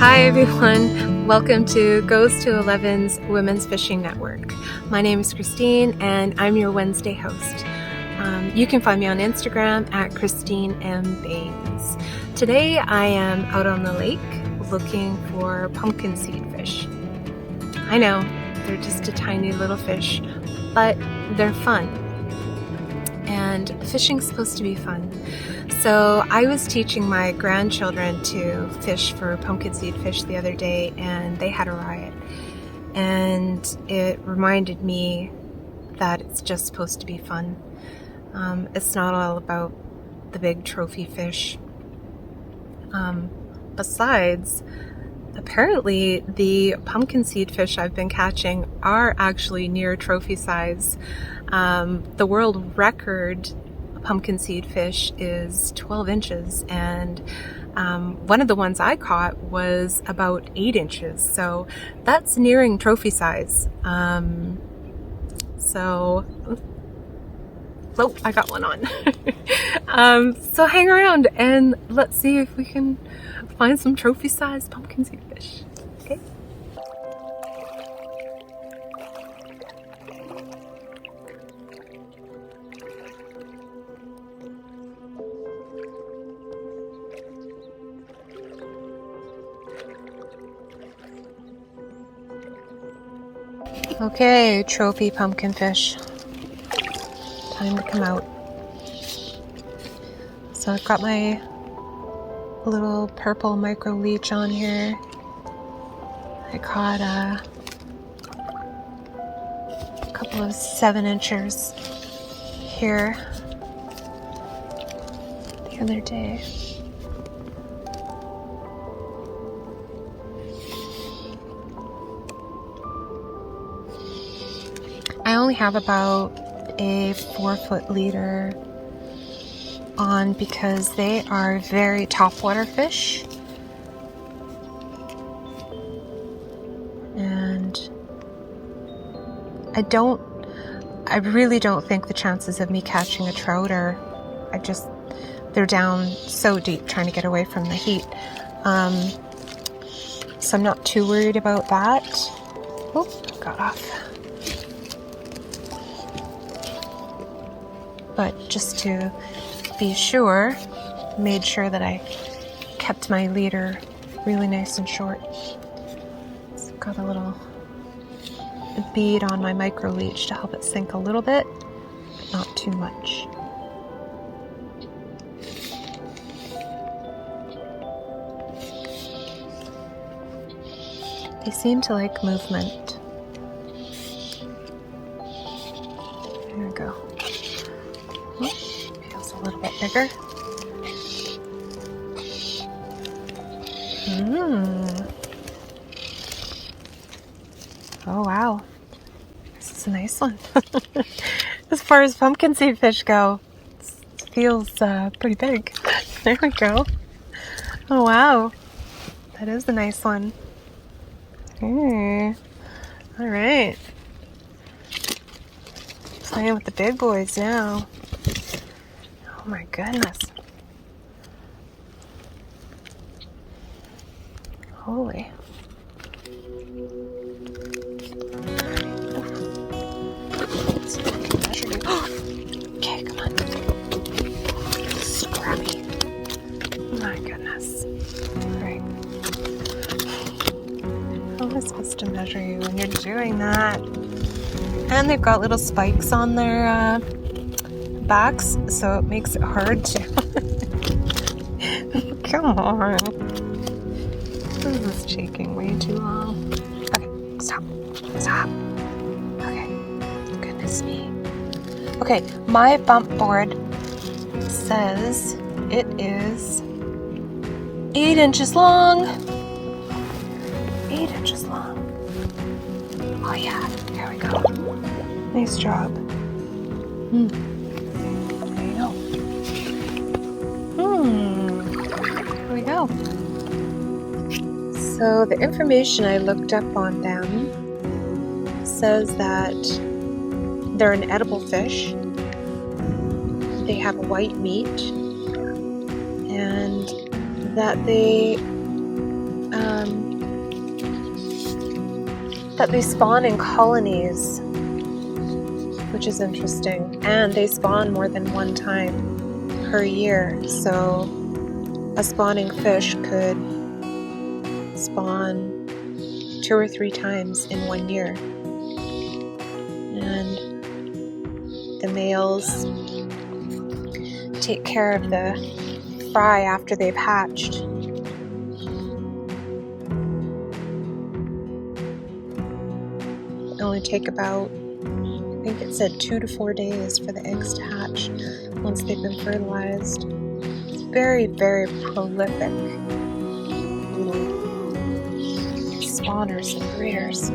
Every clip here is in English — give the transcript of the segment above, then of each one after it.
Hi everyone, welcome to Goes to 11's Women's Fishing Network. My name is Christine and I'm your Wednesday host. You can find me on Instagram at Christine M. Baines. Today I am out on the lake looking for pumpkin seed fish. I know, they're just a tiny little fish, but they're fun. And fishing's supposed to be fun. So I was teaching my grandchildren to fish for pumpkin seed fish the other day, and they had a riot. And it reminded me that it's just supposed to be fun. It's not all about the big trophy fish. Besides, apparently the pumpkin seed fish I've been catching are actually near trophy size. The world record pumpkin seed fish is 12 inches, and one of the ones I caught was about 8 inches, so that's nearing trophy size. Oh, I got one on. So hang around and let's see if we can find some trophy size pumpkin seed fish. Okay. Okay, trophy pumpkin fish. Time to come out. So I've got my little purple micro leech on here. I caught a couple of 7 inchers here the other day. I only have about a 4-foot leader on because they are very topwater fish, and I really don't think the chances of me catching a trout are, they're down so deep trying to get away from the heat, so I'm not too worried about that. Oh, got off. But just to be sure, made sure that I kept my leader really nice and short. So I've got a little bead on my micro leech to help it sink a little bit, but not too much. They seem to like movement. There we go. Feels a little bit bigger. Oh wow, this is a nice one. As far as pumpkin seed fish go, it feels pretty big. There we go. Oh wow, that is a nice one. All right, playing with the big boys now. Oh my goodness. Holy. Let's see if I can measure you. Okay, come on. Scrappy. Oh my goodness. Alright. How am I supposed to measure you when you're doing that? And they've got little spikes on their backs, so it makes it hard to. Come on. This is taking way too long. Okay, stop. Okay, goodness me. Okay, my bump board says it is 8 inches long. 8 inches long. Oh yeah, here we go. Nice job. There you go. Here we go. So the information I looked up on them says that they're an edible fish. They have white meat, and that they that they spawn in colonies, which is interesting, and they spawn more than one time per year. So a spawning fish could spawn 2 or 3 times in 1 year. And the males take care of the fry after they've hatched. It only take about, I think it said 2 to 4 days for the eggs to hatch once they've been fertilized. It's very, very prolific little spawners and breeders.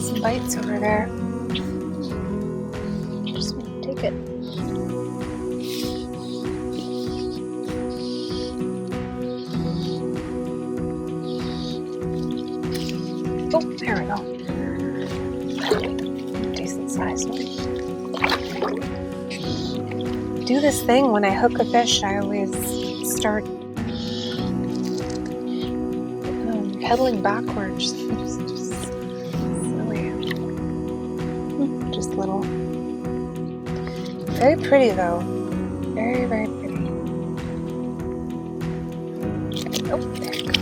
Some bites over there. Just want to take it. Oh, there we go. Decent sized one. Do this thing when I hook a fish. I always start pedaling backwards. It's just silly. Just little. Very pretty though. Very, very pretty. Oh, there you go.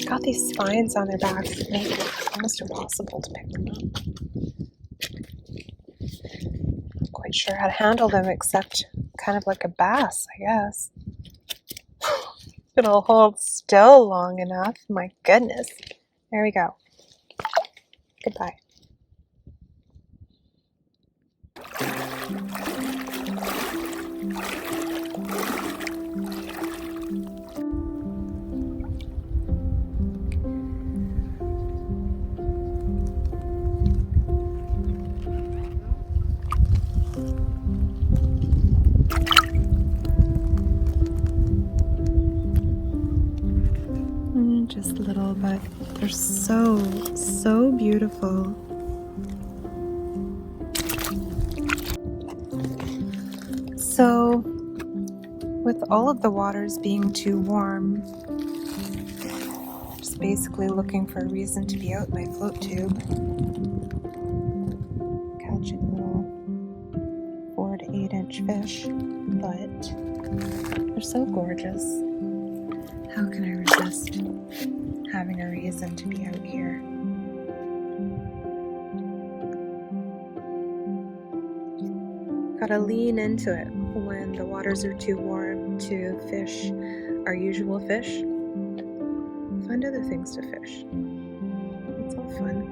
Got these spines on their backs that make it almost impossible to pick them up. Not quite sure how to handle them except kind of like a bass, I guess. It'll hold still long enough. My goodness. There we go. Goodbye. Just little, but they're so beautiful. So, with all of the waters being too warm, just basically looking for a reason to be out my float tube, catching little 4 to 8 inch fish, but they're so gorgeous. How can I resist having a reason to be out here? Gotta lean into it when the waters are too warm to fish our usual fish. Find other things to fish. It's all fun.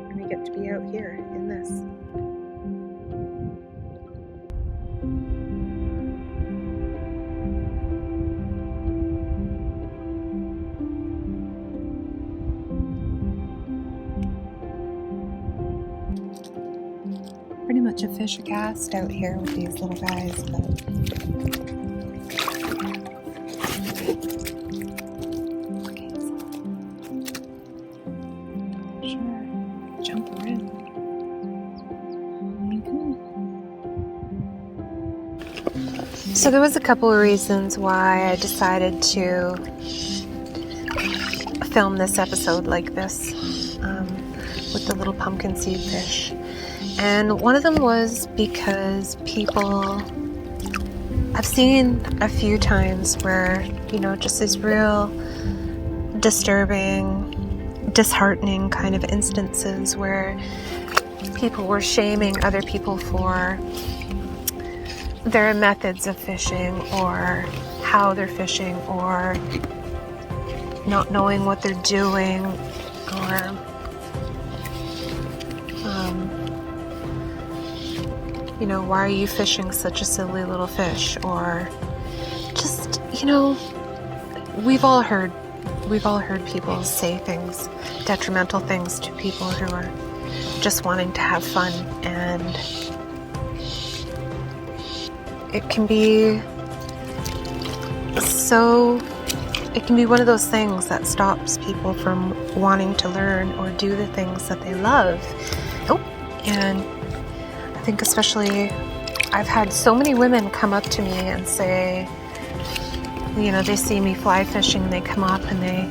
And we get to be out here in this. Pretty much a fish a cast out here with these little guys, but okay, so sure, jump around. So there was a couple of reasons why I decided to film this episode like this, with the little pumpkin seed fish. And one of them was because I've seen a few times where, just these real disturbing, disheartening kind of instances where people were shaming other people for their methods of fishing or how they're fishing or not knowing what they're doing or why are you fishing such a silly little fish? Or just, we've all heard people say things, detrimental things to people who are just wanting to have fun, and it can be it can be one of those things that stops people from wanting to learn or do the things that they love. And I think especially I've had so many women come up to me and say, you know, they see me fly fishing, they come up and they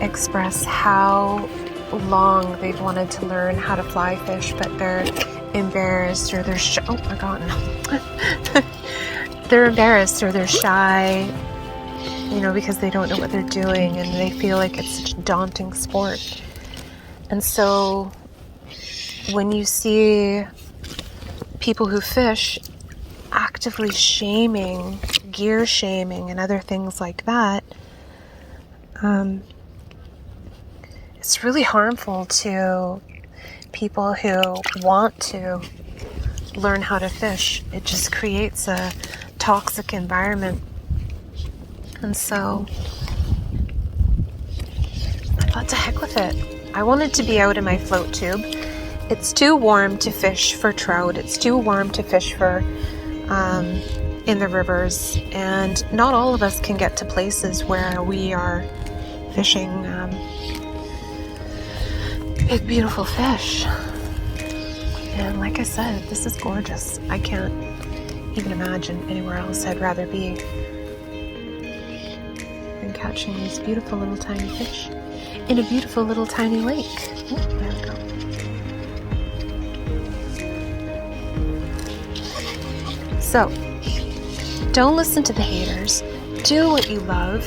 express how long they've wanted to learn how to fly fish, but they're embarrassed or they're shy. Oh my God. They're embarrassed or they're shy, you know, because they don't know what they're doing and they feel like it's such a daunting sport. And so when you see people who fish actively shaming, gear shaming, and other things like that, it's really harmful to people who want to learn how to fish. It just creates a toxic environment. And so I thought, to heck with it. I wanted to be out in my float tube. It's too warm to fish for trout. It's too warm to fish for in the rivers. And not all of us can get to places where we are fishing big, beautiful fish. And like I said, this is gorgeous. I can't even imagine anywhere else I'd rather be than catching these beautiful little tiny fish in a beautiful little tiny lake. Oh, there we go. So, don't listen to the haters. Do what you love.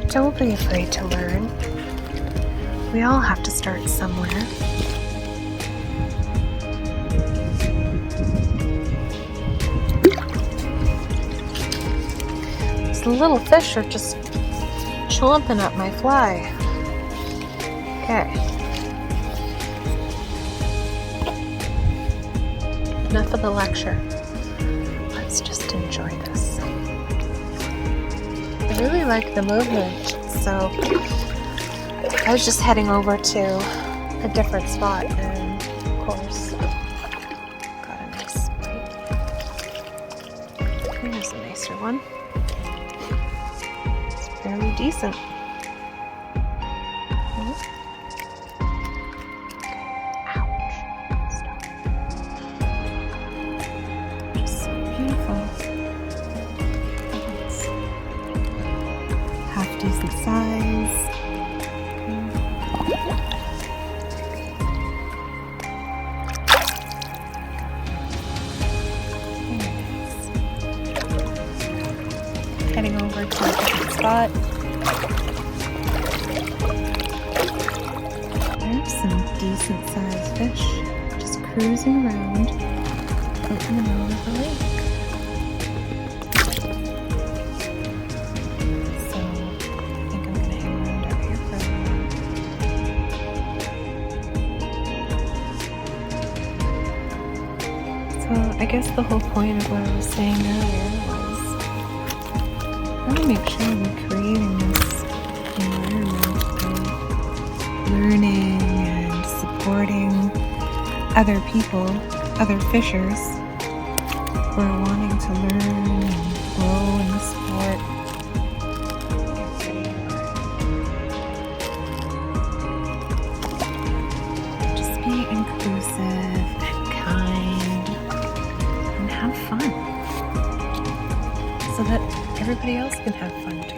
Don't be afraid to learn. We all have to start somewhere. These little fish are just chomping up my fly. Okay. Enough of the lecture. Let's just enjoy this. I really like the movement, so I was just heading over to a different spot, and of course, got a nice bite. Here's a nicer one. It's fairly decent. Ouch. Stop. So beautiful. It's half decent size. Heading over to a different spot. There's some decent sized fish just cruising around out in the middle of the lake. So I think I'm going to hang around out here for a while. So I guess the whole point of what I was saying earlier was to make sure we're creating this environment of learning and supporting other people, other fishers who are wanting to learn and grow in the sport. Just be inclusive and kind and have fun so that everybody else can have fun too.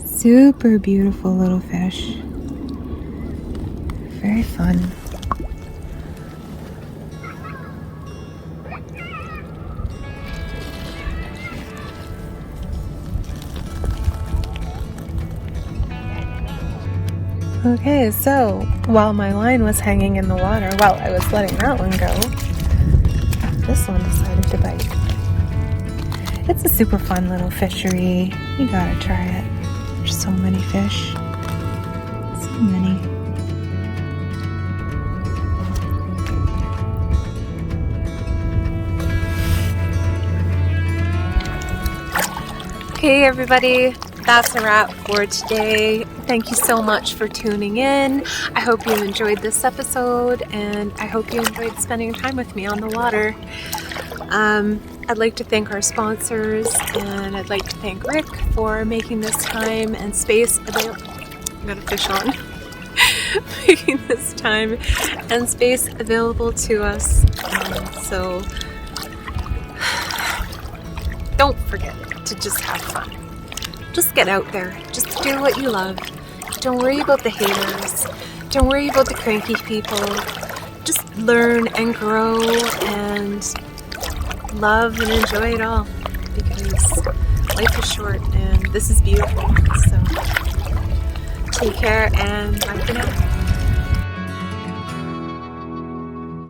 Super beautiful little fish. Very fun. Okay, so while my line was hanging in the water, while I was letting that one go, this one decided to bite. It's a super fun little fishery. You gotta try it. There's so many fish. So many. Okay, everybody, that's a wrap for today. Thank you so much for tuning in. I hope you enjoyed this episode, and I hope you enjoyed spending time with me on the water. I'd like to thank our sponsors, and I'd like to thank Rick for making this time and space available. I got a fish on. Making this time and space available to us. So don't forget to just have fun. Just get out there. Just do what you love. Don't worry about the haters. Don't worry about the cranky people. Just learn and grow and love and enjoy it all, because life is short and this is beautiful. So take care and bye for now.